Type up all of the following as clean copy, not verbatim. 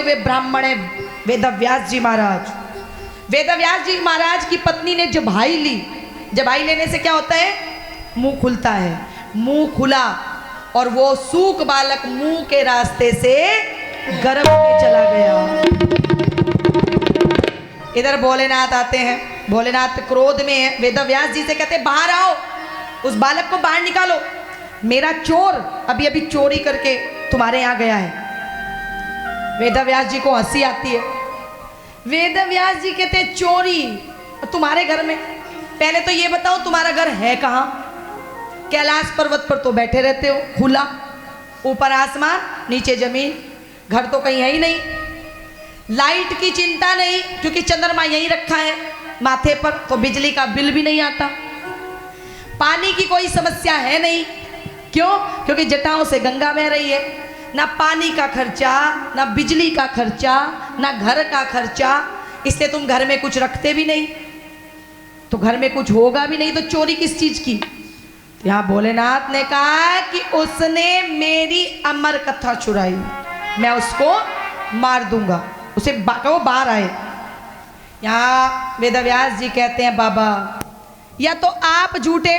वे ब्राह्मण है वेदव्यास जी महाराज। वेदव्यास जी महाराज की पत्नी ने जबाई ली। जबाई लेने से क्या होता है? मुंह खुलता है। मुंह खुला और वो सूक बालक मुंह के रास्ते से गर्भ में चला गया। इधर भोलेनाथ आते हैं। भोलेनाथ क्रोध में है। वेदव्यास जी से कहते हैं बाहर आओ, उस बालक को बाहर निकालो। मेरा चोर अभी अभी चोरी करके तुम्हारे यहाँ गया है। वेदव्यास जी को हंसी आती है। वेदव्यास जी कहते हैं चोरी तुम्हारे घर में? पहले तो ये बताओ तुम्हारा घर है कहाँ? कैलाश पर्वत पर तो बैठे रहते हो, खुला, ऊपर आसमान नीचे जमीन, घर तो कहीं है ही नहीं। लाइट की चिंता नहीं क्योंकि चंद्रमा यहीं रखा है माथे पर, तो बिजली का बिल भी नहीं आता। पानी की कोई समस्या है नहीं, क्यों? क्योंकि जटाओं से गंगा बह रही है। ना पानी का खर्चा, ना बिजली का खर्चा, ना घर का खर्चा, इसलिए तुम घर में कुछ रखते भी नहीं, तो घर में कुछ होगा भी नहीं, तो चोरी किस चीज की? तो यहाँ भोलेनाथ ने कहा कि उसने मेरी अमर कथा चुराई, मैं उसको मार दूंगा, उसे वो बाहर आए। यहाँ वेदव्यास जी कहते हैं बाबा या तो आप झूठे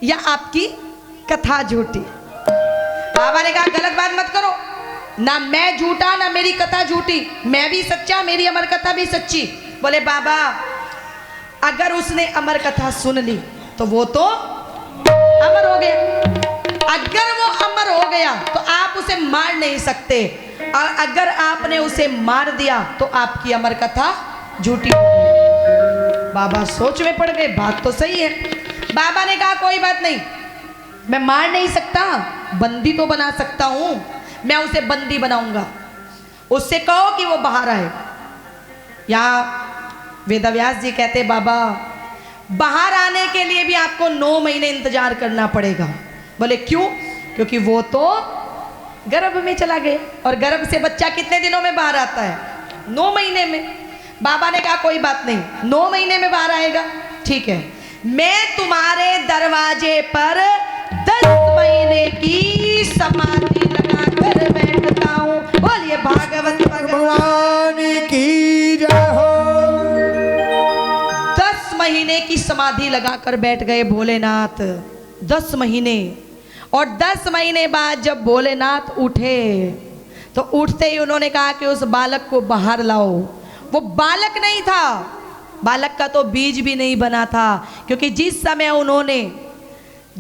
या आपकी कथा झूठी। बाबा ने कहा गलत बात मत करो, ना मैं झूठा ना मेरी कथा झूठी, मैं भी सच्चा, मेरी अमर कथा भी सच्ची। बोले बाबा अगर उसने अमर कथा सुन ली तो वो तो अमर हो गया। अगर वो अमर हो गया तो आप उसे मार नहीं सकते, और अगर आपने उसे मार दिया तो आपकी अमर कथा झूठी हो गई। बाबा सोच में पड़ गए, बात तो सही है। बाबा ने कहा कोई बात नहीं, मैं मार नहीं सकता, बंदी तो बना सकता हूं, मैं उसे बंदी बनाऊंगा। उससे कहो कि वो बाहर आए। यहाँ वेदव्यास जी कहते बाबा बाहर आने के लिए भी आपको 9 महीने इंतजार करना पड़ेगा। बोले क्यों? क्योंकि वो तो गर्भ में चला गया, और गर्भ से बच्चा कितने दिनों में बाहर आता है? 9 महीने में। बाबा ने कहा कोई बात नहीं, 9 महीने में बाहर आएगा, ठीक है, मैं तुम्हारे दरवाजे पर 10 महीने की समाधि लगा कर बैठता हूँ। बोलिए भागवत भगवान की जय हो। 10 महीने की समाधि लगाकर बैठ गए भोलेनाथ। 10 महीने। और 10 महीने बाद जब भोलेनाथ उठे तो उठते ही उन्होंने कहा कि उस बालक को बाहर लाओ। वो बालक नहीं था, बालक का तो बीज भी नहीं बना था, क्योंकि जिस समय उन्होंने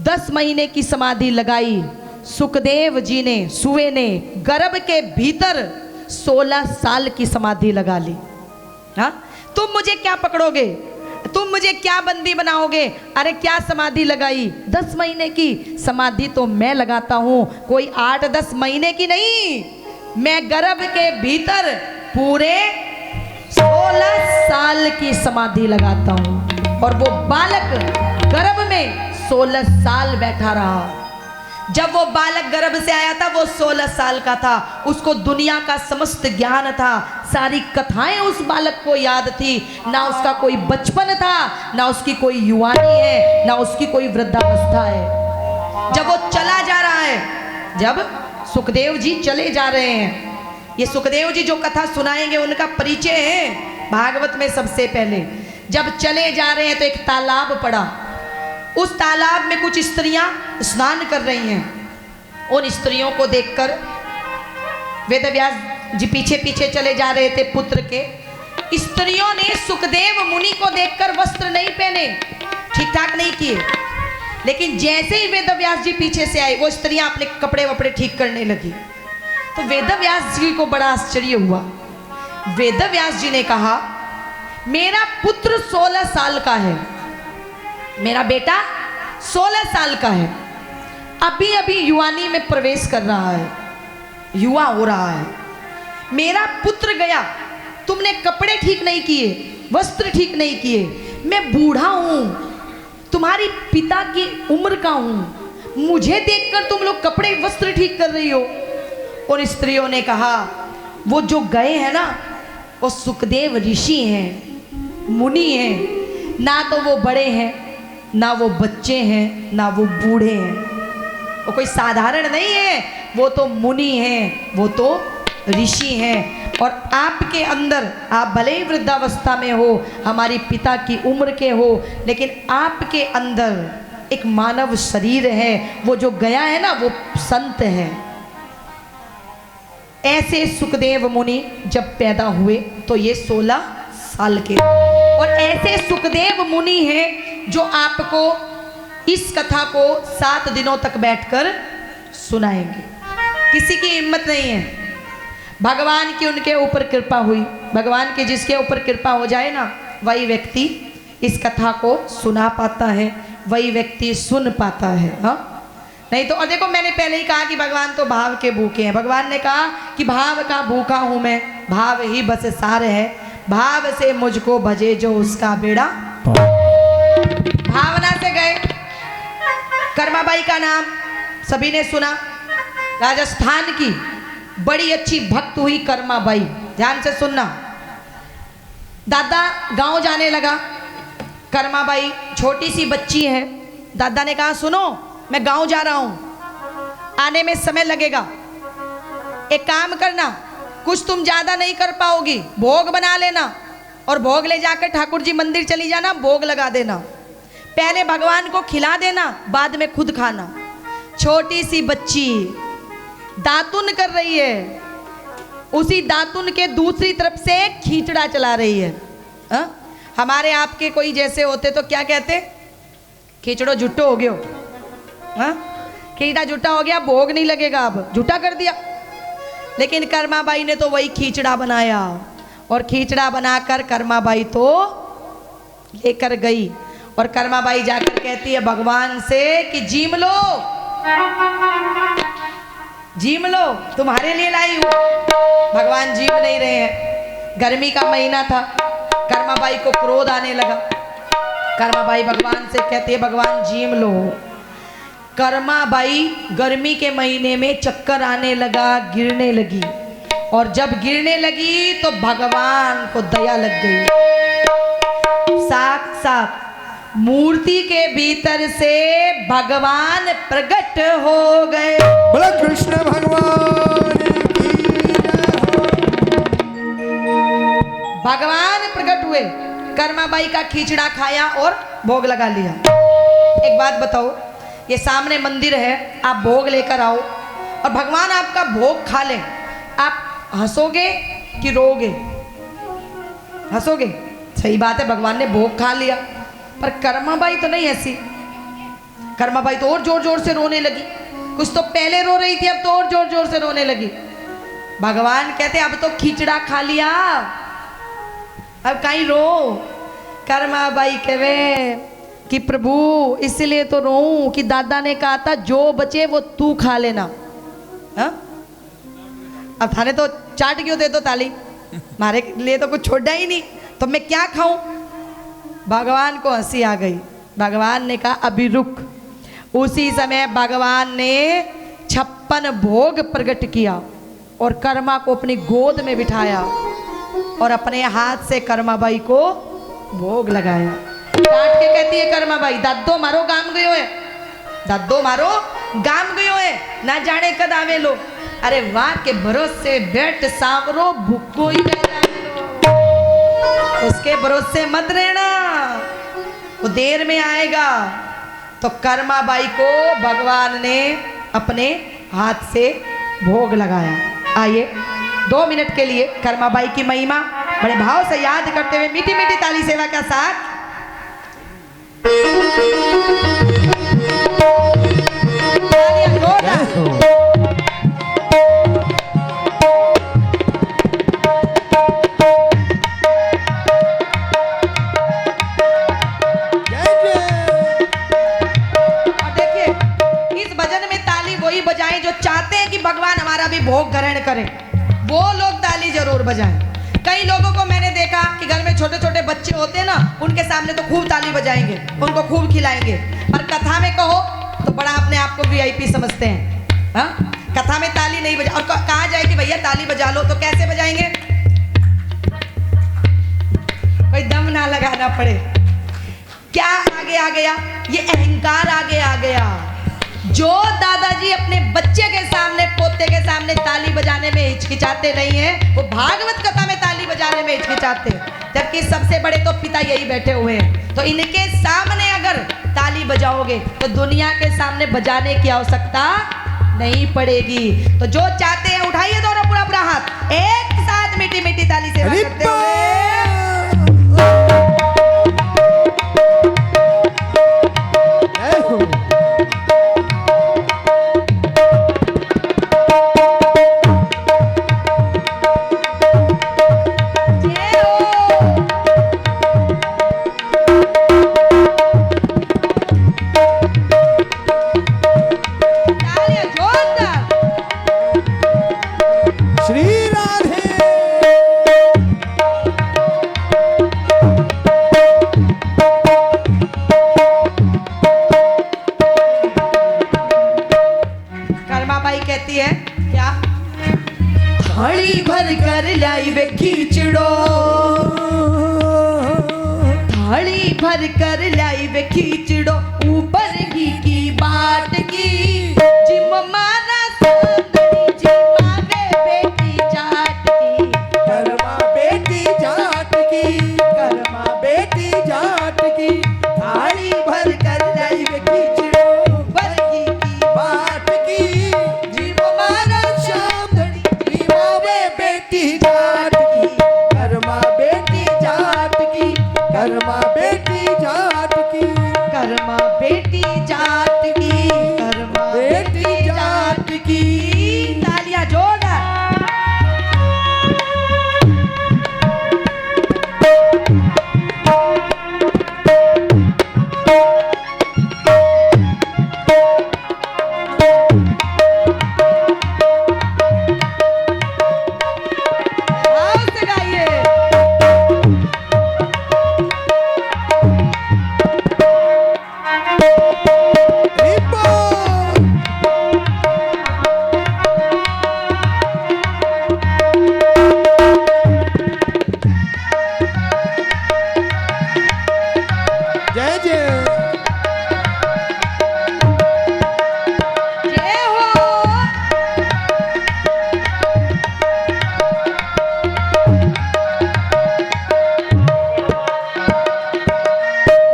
10 महीने की समाधि लगाई, सुखदेव जी ने, सुवे ने गर्भ के भीतर 16 साल की समाधि लगा ली। हाँ, तुम मुझे क्या पकड़ोगे, तुम मुझे क्या बंदी बनाओगे? अरे क्या समाधि लगाई? 10 महीने की समाधि तो मैं लगाता हूं, कोई 8-10 महीने की नहीं, मैं गर्भ के भीतर पूरे 16 साल की समाधि लगाता हूं। और वो बालक गर्भ में 16 साल बैठा रहा। जब वो बालक गर्भ से आया था वो 16 साल का था, उसको दुनिया का समस्त ज्ञान था, सारी कथाएं उस बालक को याद थी। ना उसका कोई बचपन था, ना उसकी कोई युवानी है, ना उसकी कोई वृद्धावस्था है। जब वो चला जा रहा है, जब सुखदेव जी चले जा रहे हैं, ये सुखदेव जी जो कथा सुनाएंगे उनका परिचय है भागवत में सबसे पहले। जब चले जा रहे हैं तो एक तालाब पड़ा, उस तालाब में कुछ स्त्रियां स्नान कर रही हैं। उन स्त्रियों को देखकर वेदव्यास जी पीछे पीछे चले जा रहे थे पुत्र के। स्त्रियों ने सुखदेव मुनि को देखकर वस्त्र नहीं पहने, ठीक ठाक नहीं किए, लेकिन जैसे ही वेदव्यास जी पीछे से आए वो स्त्रियां अपने कपड़े वपड़े ठीक करने लगी। तो वेदव्यास जी को बड़ा आश्चर्य हुआ। वेदव्यास जी ने कहा मेरा पुत्र 16 साल का है, मेरा बेटा 16 साल का है, अभी अभी युवानी में प्रवेश कर रहा है, युवा हो रहा है। मेरा पुत्र गया, तुमने कपड़े ठीक नहीं किए, वस्त्र ठीक नहीं किए, मैं बूढ़ा हूं, तुम्हारी पिता की उम्र का हूं, मुझे देखकर तुम लोग कपड़े वस्त्र ठीक कर रही हो। और स्त्रियों ने कहा वो जो गए हैं ना वो सुखदेव ऋषि हैं, मुनि हैं, ना तो वो बड़े हैं, ना वो बच्चे हैं, ना वो बूढ़े हैं, वो कोई साधारण नहीं है, वो तो मुनि हैं, वो तो ऋषि हैं और आपके अंदर, आप भले ही वृद्धावस्था में हो, हमारी पिता की उम्र के हो, लेकिन आपके अंदर एक मानव शरीर है, वो जो गया है ना वो संत है। ऐसे सुखदेव मुनि जब पैदा हुए तो ये 16 साल के, और ऐसे सुखदेव मुनि हैं जो आपको इस कथा को 7 दिनों तक बैठकर सुनाएंगे। किसी की हिम्मत नहीं है, भगवान की उनके ऊपर कृपा हुई। भगवान की जिसके ऊपर कृपा हो जाए ना, वही व्यक्ति इस कथा को सुना पाता है, वही व्यक्ति सुन पाता है। हाँ, नहीं तो, और देखो मैंने पहले ही कहा कि भगवान तो भाव के भूखे हैं। भगवान ने कहा कि भाव का भूखा हूं मैं, भाव ही बस सार है, भाव से मुझको भजे जो उसका बेड़ा। भावना से गए। कर्माबाई का नाम सभी ने सुना, राजस्थान की बड़ी अच्छी भक्त हुई कर्माबाई। ध्यान से सुनना। दादा गांव जाने लगा, कर्माबाई छोटी सी बच्ची है। दादा ने कहा सुनो मैं गांव जा रहा हूं, आने में समय लगेगा, एक काम करना, कुछ तुम ज्यादा नहीं कर पाओगी, भोग बना लेना और भोग ले जाकर ठाकुर जी मंदिर चली जाना, भोग लगा देना, पहले भगवान को खिला देना, बाद में खुद खाना। छोटी सी बच्ची दातुन कर रही है, उसी दातुन के दूसरी तरफ से खींचड़ा चला रही है। हमारे आपके कोई जैसे होते तो क्या कहते, खींचड़ो झुट्टो हो गयो, खींचड़ा झूठा हो गया, भोग नहीं लगेगा, अब झूठा कर दिया। लेकिन कर्माबाई ने तो वही खींचड़ा बनाया, और खींचड़ा बनाकर कर्माबाई तो लेकर गई, और कर्माबाई जाकर कहती है भगवान से कि जीम लो, जीम लो, तुम्हारे लिए लाई हूं। भगवान जीम नहीं रहे हैं, गर्मी का महीना था, कर्माबाई को क्रोध आने लगा। कर्माबाई भगवान से कहती है भगवान जीम लो। कर्माबाई गर्मी के महीने में चक्कर आने लगा, गिरने लगी, और जब गिरने लगी तो भगवान को दया लग गई। साक्षात मूर्ति के भीतर से भगवान प्रकट हो गए। बोला कृष्ण भगवान की भगवान प्रकट हुए, कर्माबाई का खींचड़ा खाया और भोग लगा लिया। एक बात बताओ, ये सामने मंदिर है, आप भोग लेकर आओ और भगवान आपका भोग खा ले, आप हंसोगे कि रोगे? हंसोगे। सही बात है, भगवान ने भोग खा लिया, पर कर्माबाई तो नहीं हंसी। कर्माबाई तो और जोर जोर से रोने लगी, कुछ तो पहले रो रही थी, अब तो और जोर जोर से रोने लगी। भगवान कहते अब तो खींचड़ा खा लिया, अब कहीं रो। कर्माबाई कहे कि प्रभु इसलिए तो रोऊं कि दादा ने कहा था जो बचे वो तू खा लेना। हा? अब थाने तो चाट क्यों दे दो ताली, हमारे लिए तो कुछ छोड़ा ही नहीं, तो मैं क्या खाऊं? भगवान को हंसी आ गई। भगवान ने कहा अभी रुक। उसी समय भगवान ने 56 भोग प्रकट किया और कर्मा को अपनी गोद में बिठाया और अपने हाथ से कर्माबाई को भोग लगाया। काट के कहती है कर्माबाई दादो मारो गाम गयो है, दादो मारो गाम गयो है, ना जाने कद आवे लो। अरे वाह के भरोसे बैठ सांवरो भूखो ही रह जावे लो, उसके भरोसे मत रहना, वो देर में आएगा। तो कर्माबाई को भगवान ने अपने हाथ से भोग लगाया। आइए 2 मिनट के लिए कर्माबाई की महिमा बड़े भाव से याद करते हुए मीठी मीठी ताली सेवा का साथ बजाएं जो चाहते हैं कि भगवान हमारा भी भोग ग्रहण करें, वो लोग ताली जरूर बजाएं। कई लोगों को मैंने देखा कि घर में छोटे छोटे बच्चे होते हैं ना, उनके सामने तो खूब ताली बजाएंगे, उनको खूब खिलाएंगे, पर कथा में कहो तो बड़ा अपने आप को वीआईपी समझते हैं। हाँ, कथा में ताली नहीं बजा, और कहा जाए कि भैया ताली बजा लो, तो कैसे बजाएंगे? कोई दम ना लगाना पड़े। क्या आगे आ गया? ये अहंकार आगे आ गया। जो दादाजी अपने बच्चे के सामने, पोते के सामने ताली बजाने में हिचकिचाते नहीं हैं, वो भागवत कथा में ताली बजाने में हिचकिचाते हैं। जबकि सबसे बड़े तो पिता यही बैठे हुए हैं। तो इनके सामने अगर ताली बजाओगे तो दुनिया के सामने बजाने की आवश्यकता नहीं पड़ेगी। तो जो चाहते हैं उठाइए दोनों पूरा पूरा हाथ, एक साथ मीठी मीठी ताली सेवा करते हुए। कहती है क्या? थाली भर कर लाई वे खींचड़ो, थाली भर कर लाई वे खींचड़ो, ऊपर घी की बाट की जिम मारा सुंदरी जिमा वे बेटी जाट की, कर्मा बेटी जाट की, कर्मा बेटी जाट की, थाली भर कर लाई वे खींचड़ो, ऊपर घी की बाट की जीव मारा श्यामधनी, जीवा वे बेटी जाट की, कर्मा बेटी जाट की, कर्मा बेटी जाट की, कर्मा बेटी जाट की, कर्मा बेटी जाट की। तालियां जोड़ा। जय जय जय हो।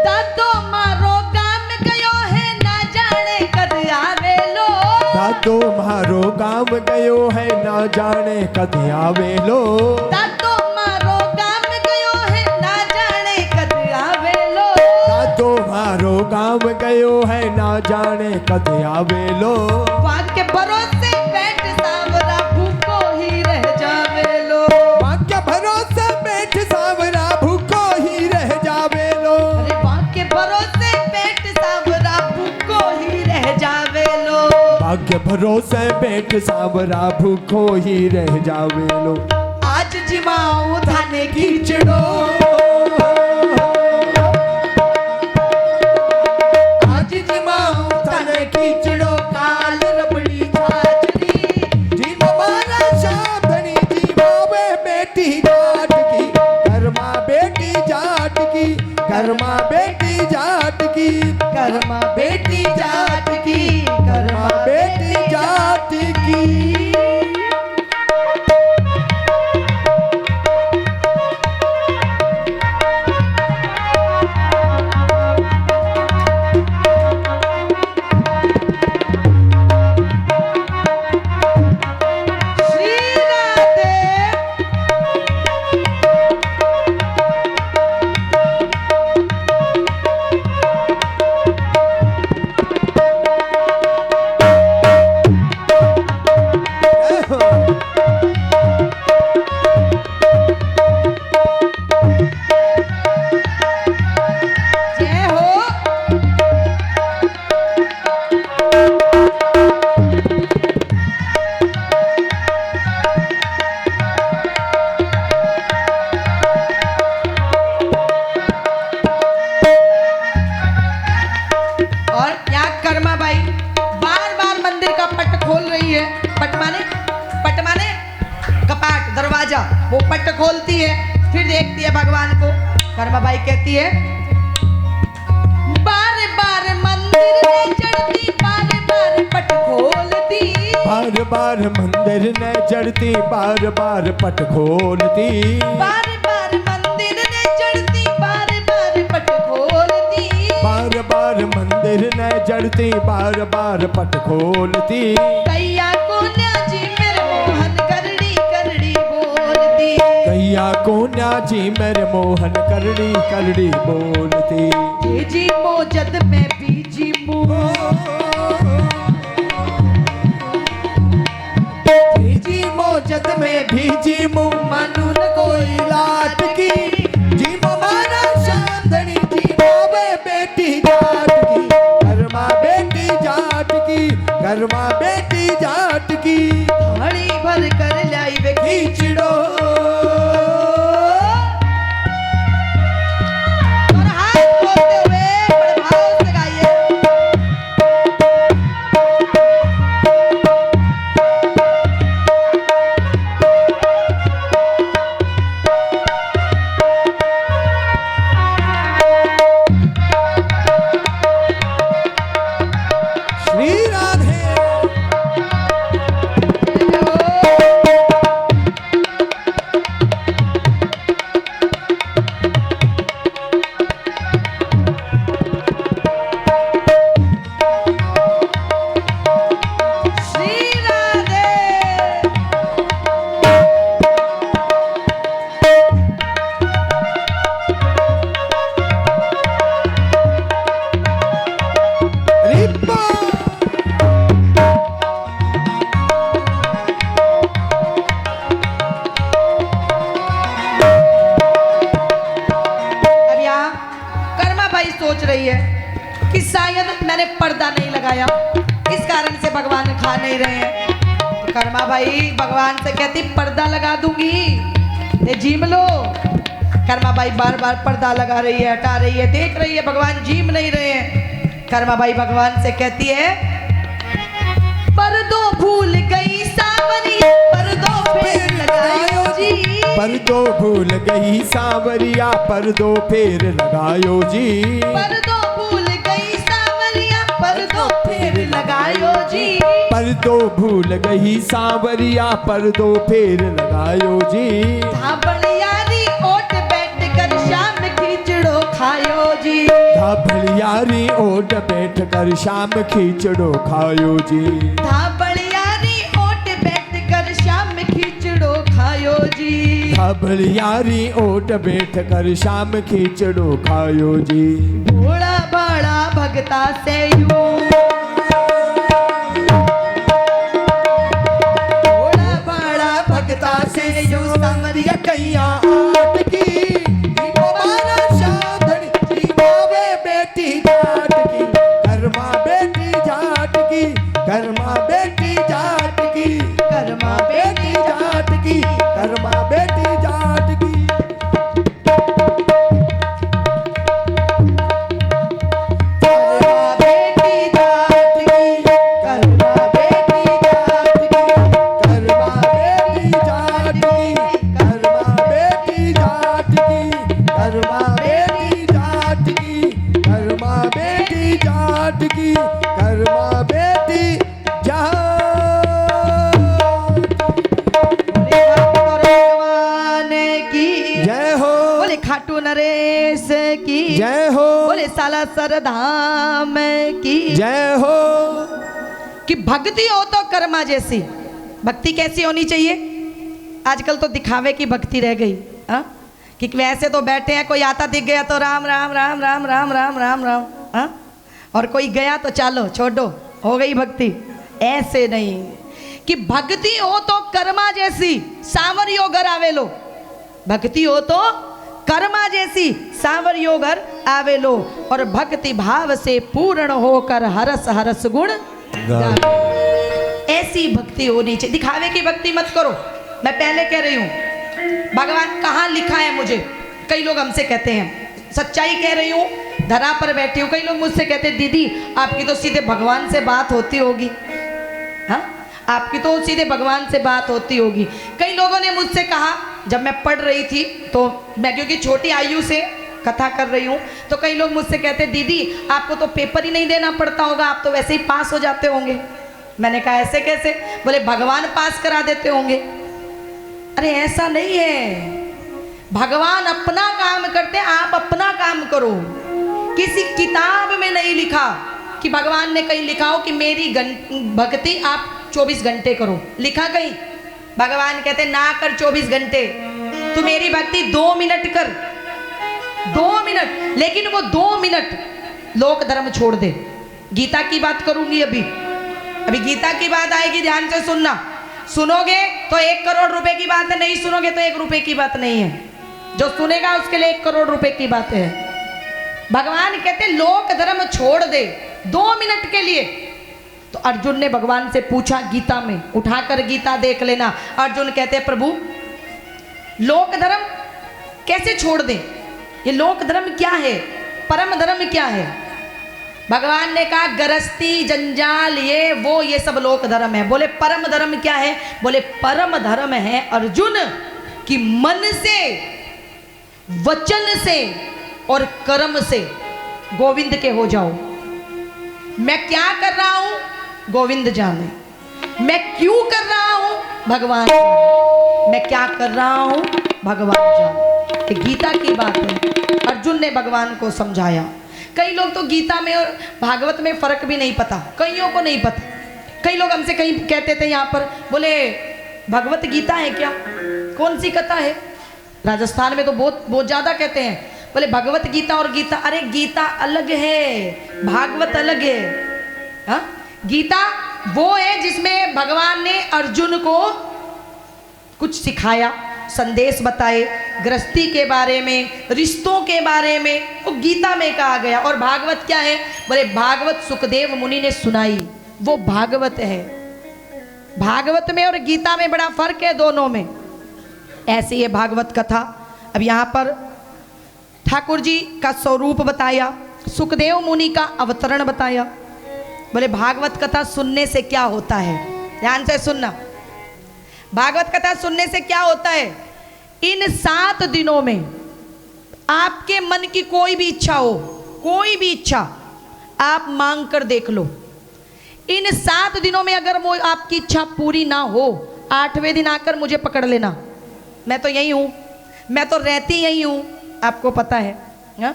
दादो मारो गाम गयो है ना जाने कद आवेलो, दादो मारो गाम गयो है ना जाने कद आवेलो, दादो मारो गाम गयो है ना जाने कद आवेलो, दादो मारो गाम गयो है ना जाने कद आवेलो, वाग के भरोसे बैठ सावरा भूखो ही रह जावेलो, वाक्य भरोसे बैठ सावरा भूखो ही रह जावेलो, अरे वाग के भरोसे बैठ सावरा भूखो ही रह जावेलो, भाग्य भरोसे बैठ सावरा भूखो ही रह जावेलो, आज जिमाऊ थाने खींचड़ो, आज जिमाऊ थाने खींचड़ो, काल रबड़ी छाछड़ी जीव मारा श्यामधनी, जीवा वे बेटी जाट की, कर्मा बेटी जाट की, कर्मा बेटी जाट की, कर्मा बेटी जाट की, कर्मा बेटी जाट की। श्री राधे। जय हो। और यहाँ कर्मा बाई बार बार मंदिर का पट खोल रही है। पट माने कपाट, दरवाजा। वो पट खोलती है, फिर देखती है भगवान को। कर्मा बाई कहती है, बार बार मंदिर में चढ़ती, बार बार पट खोलती, बार बार मंदिर न जड़ती, बार बार पट खोलती, बार बार मंदिर ने चढ़ती, बार बार पट खोलती, बार बार मंदिर न जड़ती, बार बार पट खोलती, कैया को न्याजी मेरे मोहन करड़ी करड़ी बोलती, कैया कोन्या जी मेरे मोहन करड़ी करड़ी बोलती, जी मोजद में बीजी मुँह, जी मोजद में भीजी मुँह मानून कोई लाट की, जी मारा चांदनी जी बाबे बेटी जाट की, कर्मा बेटी जाट की, कर्मा बेटी जाट की, थाली भर कर लाई वे खींचड़ो और हाथ खोलते हुए बड़े भाव से गाइए। श्री राधे श्री राधे। रिप्पा अब यहाँ कर्मा भाई सोच रही है कि शायद मैंने पर्दा नहीं लगाया, इस कारण से भगवान खा नहीं रहे हैं। तो कर्मा भाई भगवान से कहती पर्दा लगा दूंगी, ये जीम लो। कर्मा भाई बार बार पर्दा लगा रही है, हटा रही है, देख रही है भगवान जीम नहीं रहे हैं। कर्मा भाई भगवान से कहती है पर्दो भूल गई सावरिया, पर्दो फेर लगायो जी, पर्दो भूल गई सांवरिया, पर्दो फेर लगायो जी, पर्दो भूल गई सावरिया, पर्दो फेर लगायो जी, पर्दो भूल गई सांवरिया, पर्दो फेर लगायो जी, धाबड़ियारी ओट बैठ कर शाम खिचड़ो खायो जी, धाबड़ियारी ओट बैठ कर शाम खींचड़ो खायो जी, धाबड़ियारी ओट बैठ कर शाम खिचड़ो खायो जी, धाबड़ियारी ओट बैठ कर शाम खींचड़ो खायो जी, भोला भाड़ा भगता से यूं, भोला भाड़ा भगता से यूं सावरिया कैया आट की, जीवो मारा चांदनी जी बाबे बेटी जाट की, कर्मा बेटी जाट की, कर्मा बेटी जाट की, कर्मा बेटी जाट की, कर्मा बेटी जाट की, कर्मा बेटी जाट की, कर्मा बेटी जाट की, कर्मा बेटी जाट की, कर्मा बेटी जाट की, कर्मा बेटी जाट की, कर्मा बेटी जाट की, कर्मा बेटी जाट। बोले भगवान की जय हो, बोले खाटू नरेश की जय हो, बोले साला सरधाम की जय हो, कि भक्ति हो तो कर्मा जैसी। भक्ति कैसी होनी चाहिए? आजकल तो दिखावे की भक्ति रह गई, हाँ? कि वैसे तो बैठे हैं, कोई आता दिख गया तो राम राम राम राम राम राम राम राम, हाँ? और कोई गया तो चलो छोड़ो, हो गई भक्ति। ऐसे नहीं कि भक्ति हो तो कर्मा जैसी सांवरियो घर आवे लो, भक्ति हो तो कर्मा जैसी सांवरियो घर आवे लो, और भक्ति भाव से पूर्ण होकर हरस हरस गुण गावे। ऐसी भक्ति होनी चाहिए, दिखावे की भक्ति मत करो। मैं पहले कह रही हूँ भगवान कहाँ लिखा है मुझे, कई लोग हमसे कहते हैं, सच्चाई कह रही हूँ, धरा पर बैठी हूँ। कई लोग मुझसे कहते हैं दीदी आपकी तो सीधे भगवान से बात होती होगी, हाँ आपकी तो सीधे भगवान से बात होती होगी। कई लोगों ने मुझसे कहा, जब मैं पढ़ रही थी तो मैं क्योंकि छोटी आयु से कथा कर रही हूँ तो कई लोग मुझसे कहते दीदी आपको तो पेपर ही नहीं देना पड़ता होगा, आप तो वैसे ही पास हो जाते होंगे। मैंने कहा ऐसे कैसे? बोले भगवान पास करा देते होंगे। अरे ऐसा नहीं है, भगवान अपना काम करते, आप अपना काम करो। किसी किताब में नहीं लिखा कि भगवान ने कहीं लिखा हो कि मेरी भक्ति आप 24 घंटे करो, लिखा कहीं? भगवान कहते ना कर 24 घंटे, तू मेरी भक्ति 2 मिनट कर, 2 मिनट। लेकिन वो 2 मिनट लोक धर्म छोड़ दे। गीता की बात करूंगी अभी गीता की बात आएगी, ध्यान से सुनना। सुनोगे तो 1 करोड़ रुपए की बात है, नहीं सुनोगे तो 1 रुपए की बात नहीं है। जो सुनेगा उसके लिए 1 करोड़ रुपए की बात है। भगवान कहते लोक धर्म छोड़ दे 2 मिनट के लिए। तो अर्जुन ने भगवान से पूछा, गीता में उठाकर गीता देख लेना। अर्जुन कहते प्रभु लोक धर्म कैसे छोड़ दें? ये लोक धर्म क्या है, परम धर्म क्या है? भगवान ने कहा गृहस्थी जंजाल ये सब लोक धर्म है। बोले परम धर्म क्या है? बोले परम धर्म है अर्जुन कि मन से, वचन से और कर्म से गोविंद के हो जाओ। मैं क्या कर रहा हूं गोविंद जाने, मैं क्यों कर रहा हूं भगवान जाने, मैं क्या कर रहा हूं भगवान जाने। ये गीता की बात है, अर्जुन ने भगवान को समझाया। कई लोग तो गीता में और भागवत में फर्क भी नहीं पता, कईयों को नहीं पता। कई लोग हमसे कहीं कहते थे यहाँ पर, बोले भगवत गीता है क्या, कौन सी कथा है? राजस्थान में तो बहुत ज्यादा कहते हैं, बोले भगवत गीता और गीता। अरे गीता अलग है, भागवत अलग है। हा? गीता वो है जिसमें भगवान ने अर्जुन को कुछ सिखाया, संदेश बताए, गृहस्थी के बारे में, रिश्तों के बारे में, वो गीता में कहा गया। और भागवत क्या है? बोले भागवत सुखदेव मुनि ने सुनाई, वो भागवत है। भागवत में और गीता में बड़ा फर्क है, दोनों में। ऐसी है भागवत कथा। अब यहाँ पर ठाकुर जी का स्वरूप बताया, सुखदेव मुनि का अवतरण बताया। बोले भागवत कथा सुनने से क्या होता है? ध्यान से सुनना, भागवत कथा सुनने से क्या होता है? इन 7 दिनों में आपके मन की कोई भी इच्छा हो, कोई भी इच्छा आप मांग कर देख लो। इन 7 दिनों में अगर वो आपकी इच्छा पूरी ना हो, 8वें दिन आकर मुझे पकड़ लेना, मैं तो यही हूं, मैं तो रहती यही हूं, आपको पता है हा?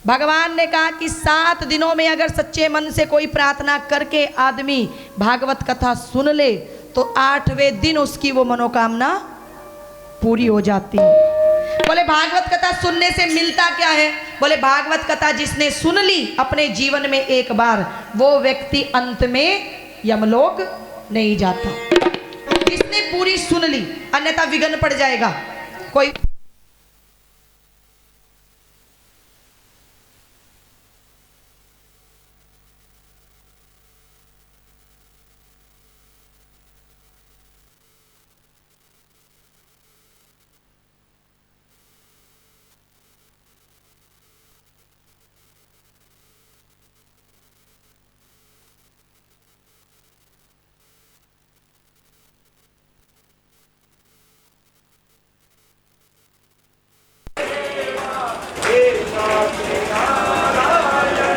भगवान ने कहा कि 7 दिनों में अगर सच्चे मन से कोई प्रार्थना करके आदमी भागवत कथा सुन ले तो 8वें दिन उसकी वो मनोकामना पूरी हो जाती है। बोले भागवत कथा सुनने से मिलता क्या है? बोले भागवत कथा जिसने सुन ली अपने जीवन में एक बार, वो व्यक्ति अंत में यमलोक नहीं जाता। जिसने पूरी सुन ली, अन्यथा विघ्न पड़ जाएगा। कोई